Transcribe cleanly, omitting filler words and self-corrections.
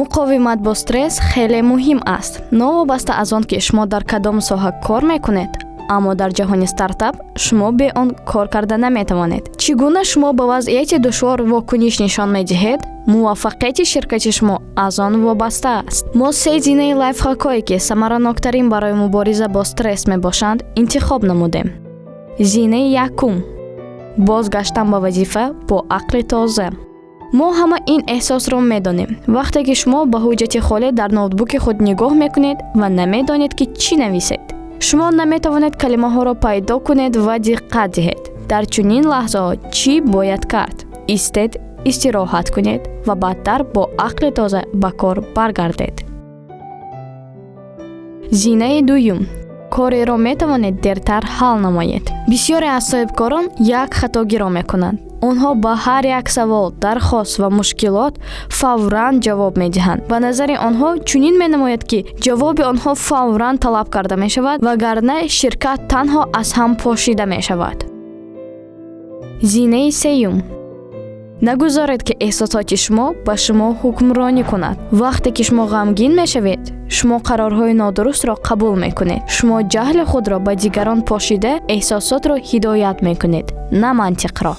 муқовимат бо стресс хеле муҳим аст. Новобаста аз он ки шумо дар кадом соҳа кор мекунед, аммо дар ҷаҳони стартап шумо бе он кор карда наметавонед. Чӣ гуна шумо ба вазъияти душвор вокуниш нишон медиҳед? муваффақияти ширкати шумо аз он вобаста аст. мо се зинаи лайфхакое ки самараноктарин барои мубориза бо стресс мебошанд интихоб намудем. зинаи якум: бозгаштан ба вазифа бо ақли тоза. мо ҳама ин эҳсосро медонем. вақте ки шумо ба ҳуҷҷати холе дар ноутбуки худ нигоҳ мекунед ва намедонед ки чӣ нависед, шумо наметавонед калимаҳоро пайдо кунед ва диққат диҳед. дар чунин лаҳзаҳо чӣ бояд кард? истед, истироҳат кунед ва баъдтар бо ақли тоза ба кор баргардед. зинаи дуюм: кореро метавонед дертар ҳал намоед. бисёре аз соҳибкорон як хатогиро мекунанд. онҳо ба ҳар як савол, дархост ва мушкилот фавран ҷавоб медиҳанд. ба назари онҳо чунин менамояд ки ҷавоби онҳо фавран талаб карда мешавад, вагарна ширкат танҳо аз ҳам пошида мешавад. зинаи сеюм: нагузоред ки эҳсосоти шумо ба шумо ҳукмронӣ кунад. вақте ки шумо ғамгин мешавед, шумо қарорҳои нодурустро қабул мекунед. шумо ҷаҳли худро ба дигарон пошида эҳсосотро ҳидоят мекунед, на мантиқро.